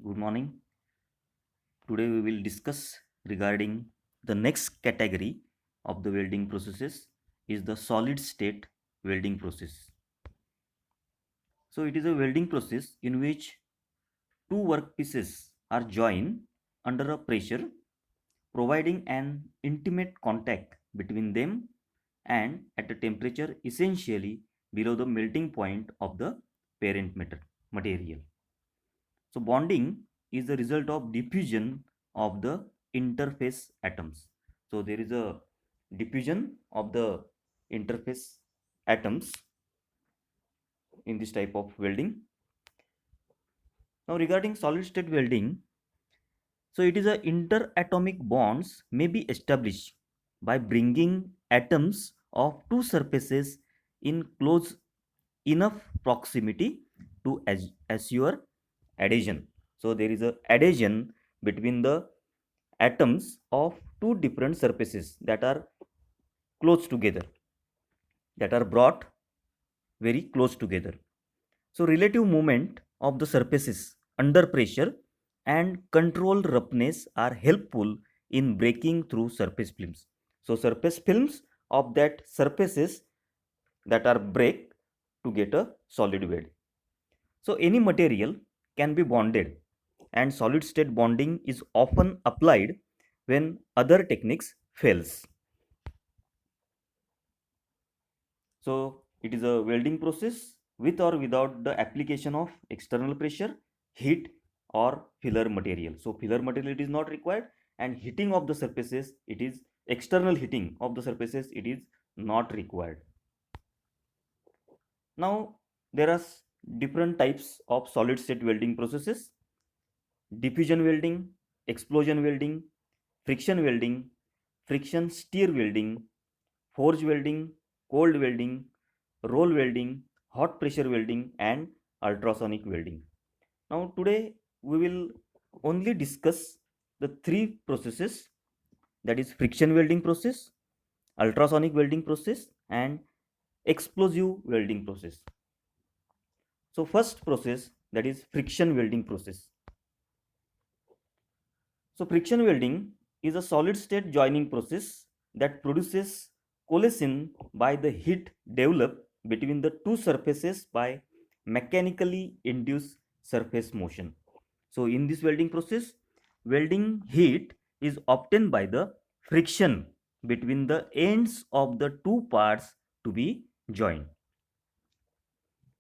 Good morning. Today we will discuss regarding the next category of the welding processes is the solid state welding process. So it is a welding process in which two workpieces are joined under a pressure, providing an intimate contact between them and at a temperature essentially below the melting point of the parent material. So bonding is the result of diffusion of the interface atoms. So there is a diffusion of the interface atoms in this type of welding. Now regarding solid state welding, so it is a interatomic bonds may be established by bringing atoms of two surfaces in close enough proximity to assure adhesion. So there is a adhesion between the atoms of two different surfaces that are close together, that are brought very close together. So relative movement of the surfaces under pressure and control roughness are helpful in breaking through surface films. So surface films of that surfaces that are break to get a solid weld. So any material can be bonded and solid state bonding is often applied when other techniques fails. So it is a welding process with or without the application of external pressure, heat or filler material. So filler material it is not required, and heating of the surfaces it is external heating of the surfaces it is not required. Now there are different types of solid state welding processes: diffusion welding, explosion welding, friction welding, friction stir welding, forge welding, cold welding, roll welding, hot pressure welding, and ultrasonic welding. Now, today we will only discuss the three processes, that is friction welding process, ultrasonic welding process, and explosive welding process. So, first process, that is friction welding process. So, friction welding is a solid state joining process that produces coalescence by the heat developed between the two surfaces by mechanically induced surface motion. So, in this welding process, welding heat is obtained by the friction between the ends of the two parts to be joined.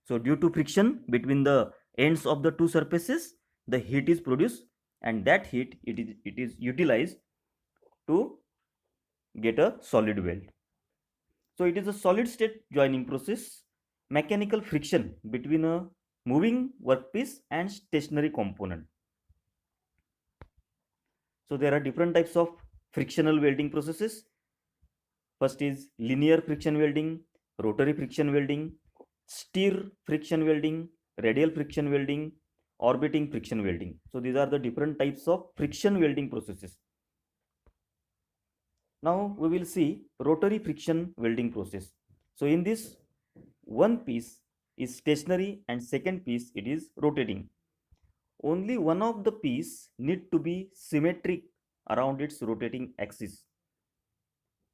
So, due to friction between the ends of the two surfaces, the heat is produced, and that heat it is utilized to get a solid weld. So it is a solid state joining process, mechanical friction between a moving workpiece and stationary component. So there are different types of frictional welding processes. First is linear friction welding, rotary friction welding, stir friction welding, radial friction welding, orbiting friction welding. So these are the different types of friction welding processes. Now we will see rotary friction welding process. So in this, one piece is stationary and second piece it is rotating. Only one of the piece need to be symmetric around its rotating axis.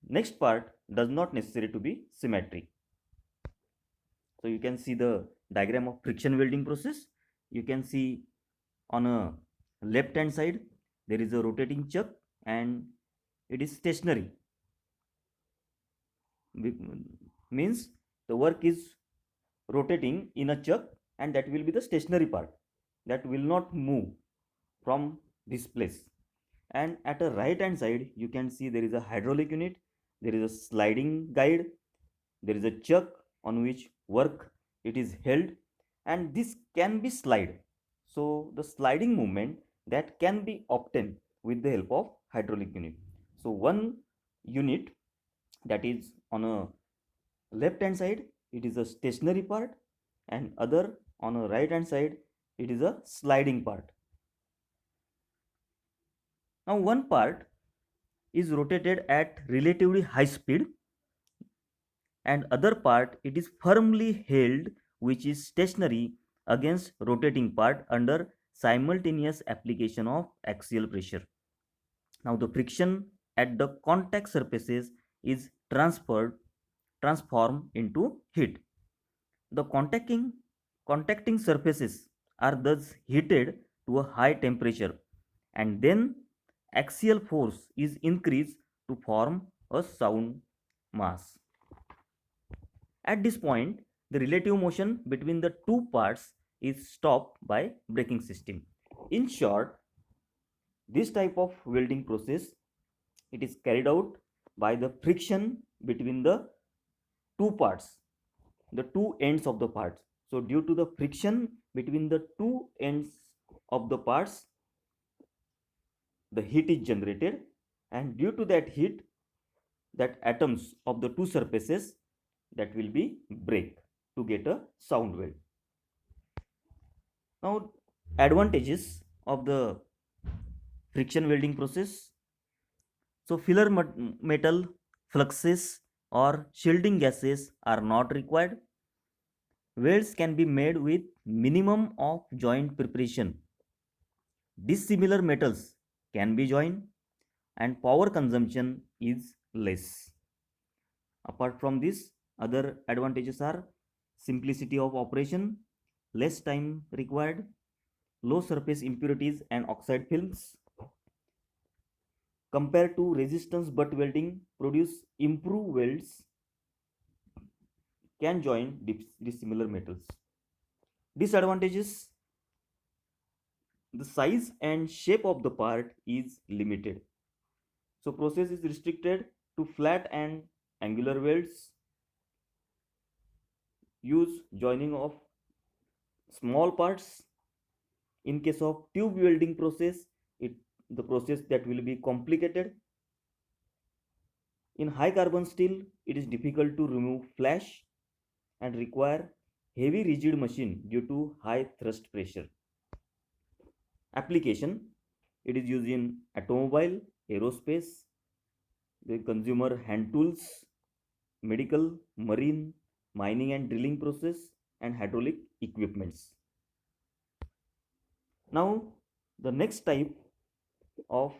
Next part does not necessary to be symmetric. So you can see the diagram of friction welding process. You can see on a left hand side there is a rotating chuck and it is stationary. Means the work is rotating in a chuck, and that will be the stationary part that will not move from this place. And at a right hand side you can see there is a hydraulic unit, there is a sliding guide, there is a chuck on which work it is held, and this can be slide. So the sliding movement that can be obtained with the help of hydraulic unit. So one unit that is on a left hand side it is a stationary part, and other on a right hand side it is a sliding part. Now one part is rotated at relatively high speed, and other part it is firmly held which is stationary against rotating part under simultaneous application of axial pressure. Now the friction at the contact surfaces is transformed into heat. The contacting surfaces are thus heated to a high temperature, and then axial force is increased to form a sound mass. At this point, the relative motion between the two parts is stopped by braking system. In short, this type of welding process, it is carried out by the friction between the two parts, the two ends of the parts. So due to the friction between the two ends of the parts, the heat is generated, and due to that heat, that atoms of the two surfaces, that will be break to get a sound weld. Now advantages of the friction welding process. So filler metal fluxes or shielding gases are not required. Welds can be made with minimum of joint preparation. Dissimilar metals can be joined and power consumption is less. Apart from this, other advantages are simplicity of operation, less time required, low surface impurities and oxide films. Compared to resistance butt welding, produce improved welds can join dissimilar metals. Disadvantages: the size and shape of the part is limited. So process is restricted to flat and angular welds. Use joining of small parts. In case of tube welding process, the process that will be complicated. In high carbon steel, it is difficult to remove flash and require heavy rigid machine due to high thrust pressure. Application: it is used in automobile, aerospace, the consumer hand tools, medical, marine, mining and drilling process, and hydraulic equipments. Now the next type of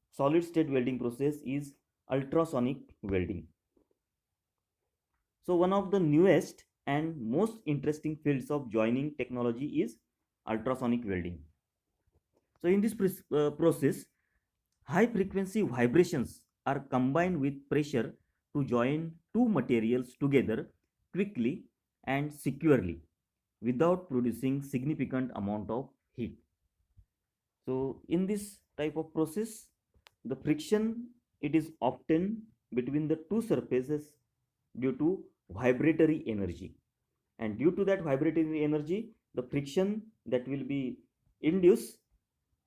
solid state welding process is ultrasonic welding. So one of the newest and most interesting fields of joining technology is ultrasonic welding. So in this process, high frequency vibrations are combined with pressure to join two materials together quickly and securely without producing significant amount of heat. So in this type of process, the friction, it is obtained between the two surfaces due to vibratory energy, and due to that vibratory energy, the friction that will be induced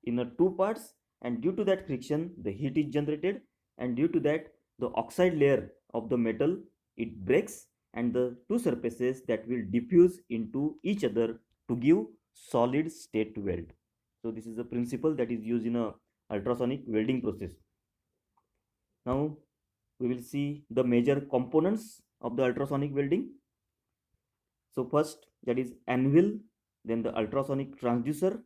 in a two parts, and due to that friction the heat is generated, and due to that the oxide layer of the metal, it breaks, and the two surfaces that will diffuse into each other to give solid state weld. So this is a principle that is used in a ultrasonic welding process. Now we will see the major components of the ultrasonic welding. So first, that is anvil, then the ultrasonic transducer,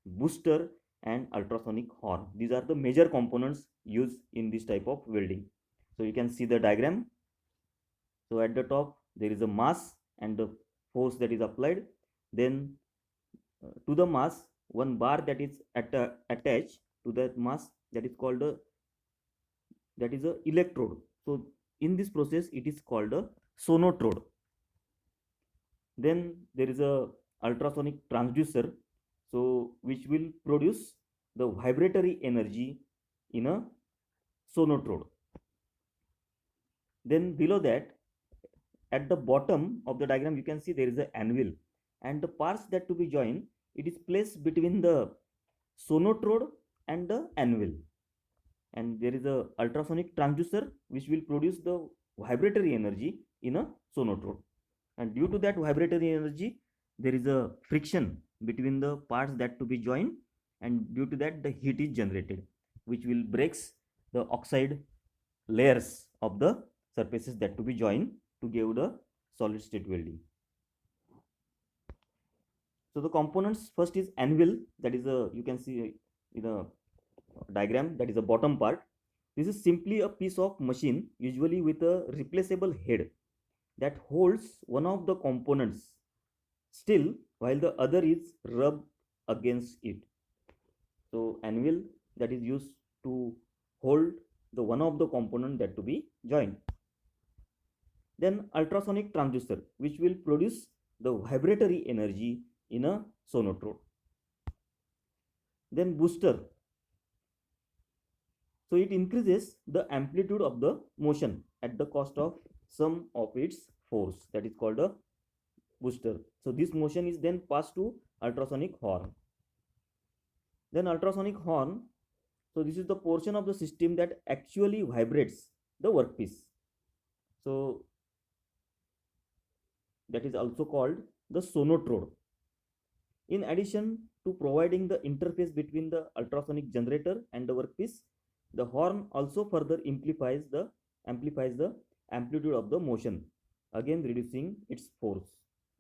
booster, and ultrasonic horn. These are the major components used in this type of welding. So you can see the diagram. So at the top there is a mass and the force that is applied. Then to the mass, one bar that is attached to that mass, that is called a electrode. So in this process it is called a sonotrode. Then there is a ultrasonic transducer, so which will produce the vibratory energy in a sonotrode. Then below that, at the bottom of the diagram, you can see there is an anvil, and the parts that to be joined, it is placed between the sonotrode and the anvil, and there is a ultrasonic transducer which will produce the vibratory energy in a sonotrode, and due to that vibratory energy there is a friction between the parts that to be joined, and due to that the heat is generated which will breaks the oxide layers of the surfaces that to be joined to give the solid state welding. So the components, first is anvil, that is a, you can see in a diagram, that is a bottom part. This is simply a piece of machine, usually with a replaceable head, that holds one of the components still while the other is rubbed against it. So anvil, that is used to hold the one of the component that to be joined. Then ultrasonic transducer, which will produce the vibratory energy in a sonotrode. Then booster, so it increases the amplitude of the motion at the cost of some of its force, that is called a booster. So this motion is then passed to ultrasonic horn. Then ultrasonic horn, so this is the portion of the system that actually vibrates the workpiece. So that is also called the sonotrode. In addition to providing the interface between the ultrasonic generator and the workpiece, the horn also further amplifies the amplitude of the motion, again reducing its force.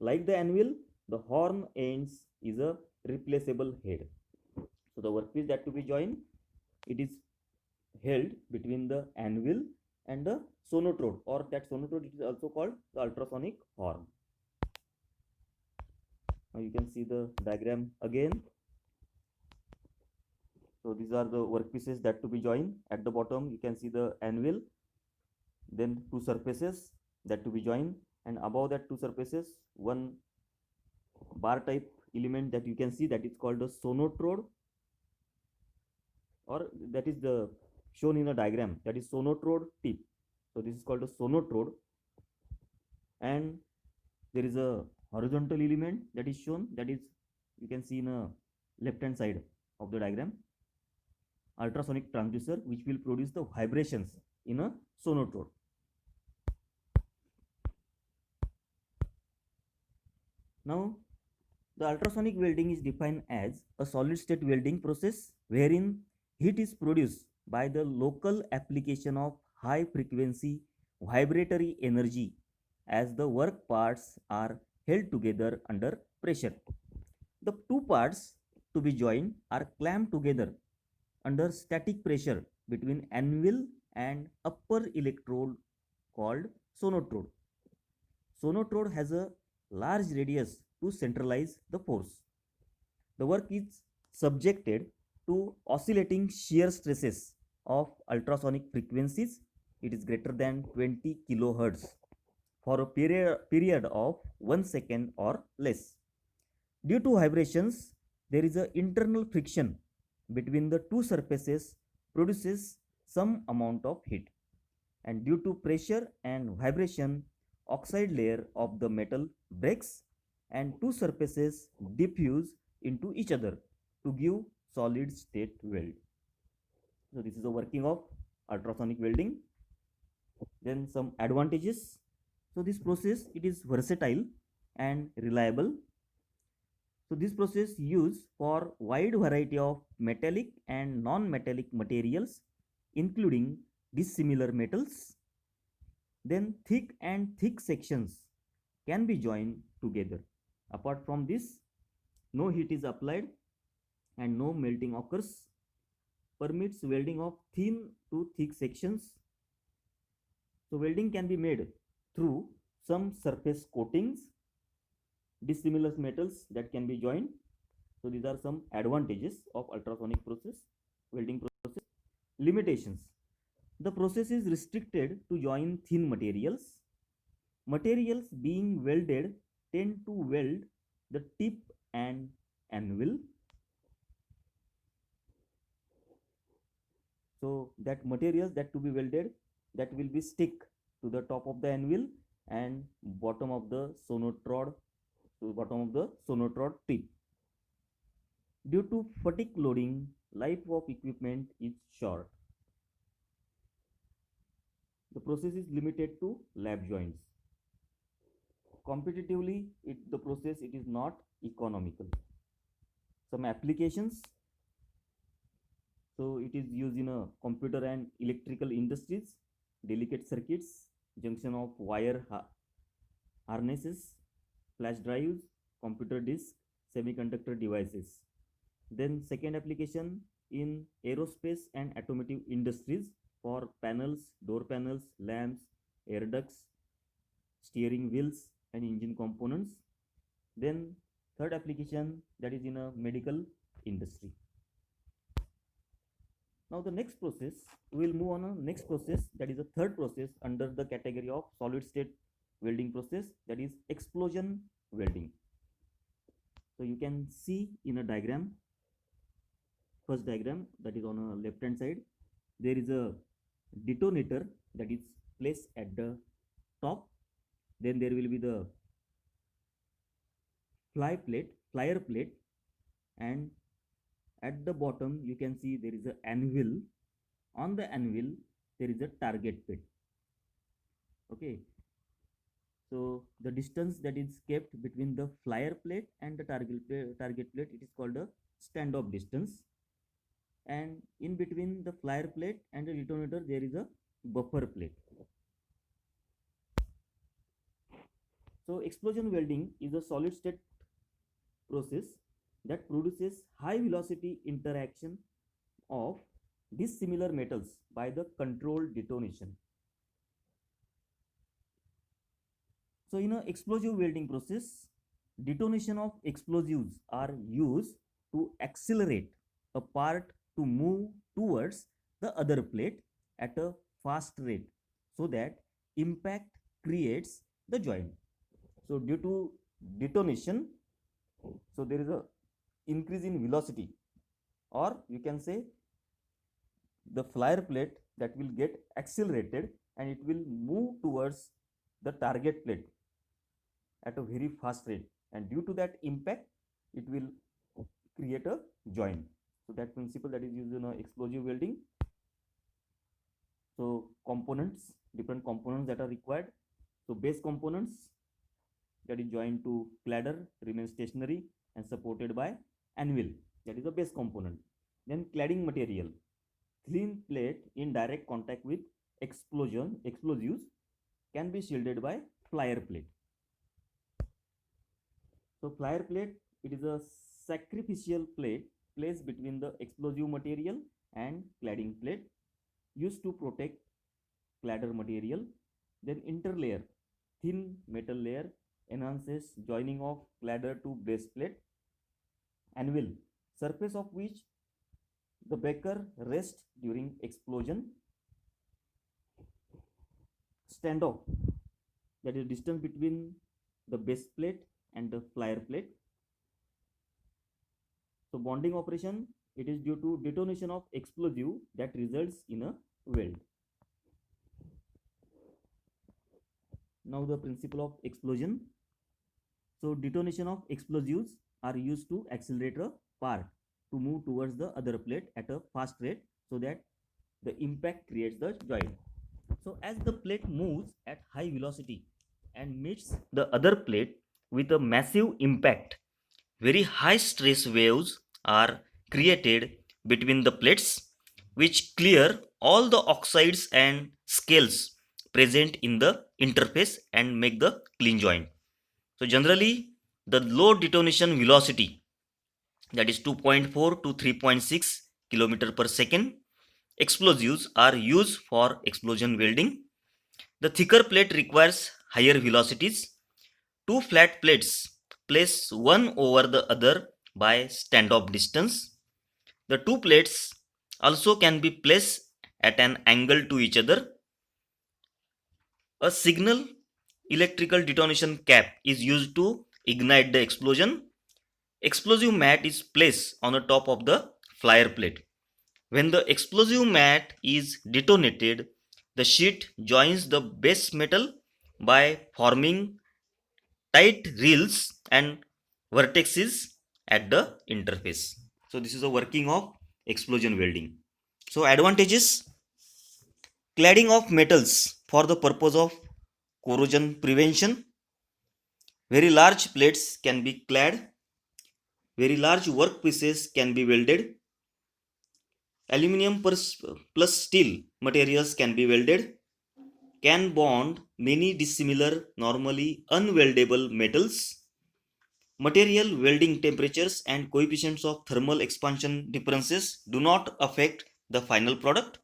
Like the anvil, the horn ends is a replaceable head. So the workpiece that to be joined, it is held between the anvil and the sonotrode, or that sonotrode it is also called the ultrasonic horn. Now you can see the diagram again. So these are the workpieces that to be joined. At the bottom you can see the anvil, then two surfaces that to be joined, and above that two surfaces one bar type element that you can see, that is called the sonotrode, or that is the shown in a diagram, that is sonotrode tip. So this is called a sonotrode, and there is a horizontal element that is shown, that is you can see in a left hand side of the diagram, ultrasonic transducer, which will produce the vibrations in a sonotrode. Now the ultrasonic welding is defined as a solid state welding process wherein heat is produced by the local application of high frequency vibratory energy as the work parts are held together under pressure. The two parts to be joined are clamped together under static pressure between anvil and upper electrode called sonotrode. Sonotrode has a large radius to centralize the force. The work is subjected to oscillating shear stresses of ultrasonic frequencies. It is greater than 20 kilohertz for a period of 1 second or less. Due to vibrations, there is an internal friction between the two surfaces produces some amount of heat, and due to pressure and vibration, oxide layer of the metal breaks and two surfaces diffuse into each other to give solid state weld. So this is the working of ultrasonic welding. Then some advantages. So this process, it is versatile and reliable. So this process used for wide variety of metallic and non-metallic materials, including dissimilar metals. Then thick sections can be joined together. Apart from this, no heat is applied and no melting occurs. Permits welding of thin to thick sections. So welding can be made through some surface coatings, dissimilar metals that can be joined. So these are some advantages of ultrasonic process, welding process. Limitations. The process is restricted to join thin materials. Materials being welded tend to weld the tip and anvil. So that materials that to be welded, that will be stick to the top of the anvil and bottom of the sonotrode, to bottom of the sonotrode tip. Due to fatigue loading, life of equipment is short. The process is limited to lap joints. Competitively, the process it is not economical. Some applications. So it is used in a computer and electrical industries, delicate circuits, junction of wire harnesses, flash drives, computer disk, semiconductor devices. Then second application in aerospace and automotive industries for panels, door panels, lamps, air ducts, steering wheels and engine components. Then third application, that is in a medical industry. Now the next process, we will move on a next process, that is a third process under the category of solid state welding process, that is explosion welding. So you can see in a diagram, first diagram, that is on a left hand side, there is a detonator that is placed at the top. Then there will be the flyer plate, and at the bottom you can see there is an anvil. On the anvil there is a target plate. Okay, so the distance that is kept between the flyer plate and the target plate, it is called a standoff distance. And in between the flyer plate and the detonator there is a buffer plate. So explosion welding is a solid state process that produces high velocity interaction of dissimilar metals by the controlled detonation. So in an explosive welding process, detonation of explosives are used to accelerate a part to move towards the other plate at a fast rate, so that impact creates the joint. So due to detonation, so there is a increase in velocity, or you can say the flyer plate that will get accelerated and it will move towards the target plate at a very fast rate, and due to that impact it will create a joint. So that principle that is used in explosive welding. So components, different components that are required. So base components, that is joined to cladder, remain stationary and supported by anvil, that is a base component. Then cladding material, thin plate in direct contact with explosives can be shielded by flyer plate. So flyer plate, it is a sacrificial plate placed between the explosive material and cladding plate, used to protect cladder material. Then interlayer, thin metal layer enhances joining of cladder to base plate. Anvil, surface of which the beaker rests during explosion. Standoff, that is distance between the base plate and the flyer plate. So bonding operation, it is due to detonation of explosive that results in a weld. Now the principle of explosion. So detonation of explosives are used to accelerate a part to move towards the other plate at a fast rate, so that the impact creates the joint. So as the plate moves at high velocity and meets the other plate with a massive impact, very high stress waves are created between the plates, which clear all the oxides and scales present in the interface and make the clean joint. So generally the low detonation velocity, that is 2.4 to 3.6 km per second, explosives are used for explosion welding. The thicker plate requires higher velocities. Two flat plates place one over the other by standoff distance. The two plates also can be placed at an angle to each other. A signal electrical detonation cap is used to ignite the explosion. Explosive mat is placed on the top of the flyer plate. When the explosive mat is detonated, the sheet joins the base metal by forming tight reels and vertices at the interface. So this is a working of explosion welding. So advantages: cladding of metals for the purpose of corrosion prevention. Very large plates can be clad. Very large workpieces can be welded. Aluminium plus steel materials can be welded. Can bond many dissimilar, normally unweldable metals. Material welding temperatures and coefficients of thermal expansion differences do not affect the final product.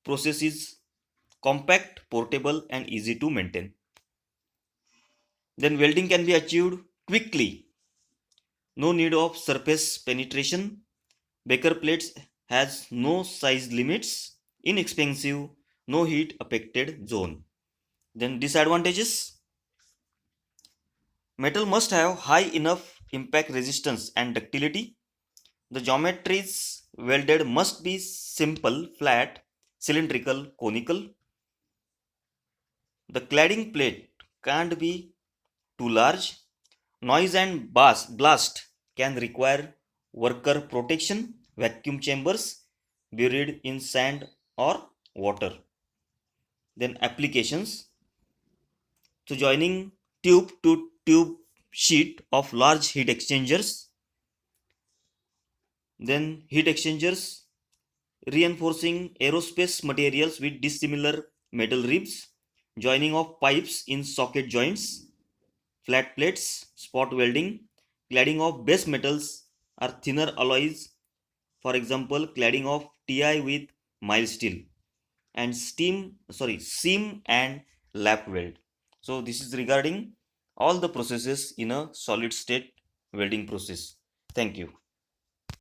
Process is compact, portable, and easy to maintain. Then welding can be achieved quickly. No need of surface penetration. Baker plates has no size limits. Inexpensive, no heat affected zone. Then disadvantages: metal must have high enough impact resistance and ductility. The geometries welded must be simple, flat, cylindrical, conical. The cladding plate can't be too large. Noise and blast can require worker protection, vacuum chambers buried in sand or water. Then applications. So joining tube to tube sheet of large heat exchangers. Then heat exchangers reinforcing aerospace materials with dissimilar metal ribs. Joining of pipes in socket joints. Flat plates, spot welding. Cladding of base metals are thinner alloys, for example cladding of Ti with mild steel, and seam and lap weld. So this is regarding all the processes in a solid state welding process. Thank you.